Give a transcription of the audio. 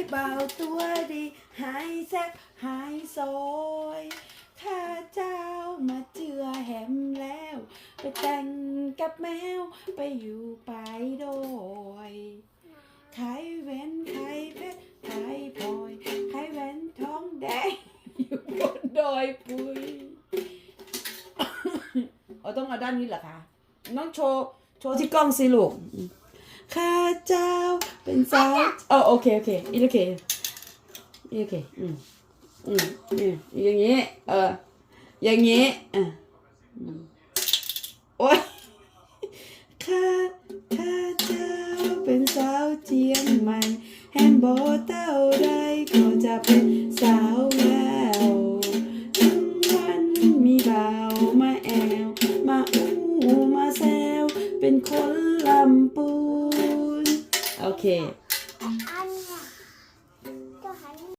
เบาตัวดีหายแซ่บหายซอยข้าเจ้ามาเจือแหมแล้วไปแต่งกับแมวไปอยู่ปลายดอยขายแว่นขายเพชรขายพลอยขายแว่นทองแดงอยู่บนดอยปุยต้องเอาด้านนี้เหรอคะน้องโชว์ที่กล้องสิลูกข้าเจ้าเป็นสาวโอเคอีโอเคอย่างนี้อย่างนี้โอ้ยข้าเจ้าเป็นสาวเจียงใหม่แฮมโบเต้าใดก็จะเป็นสาว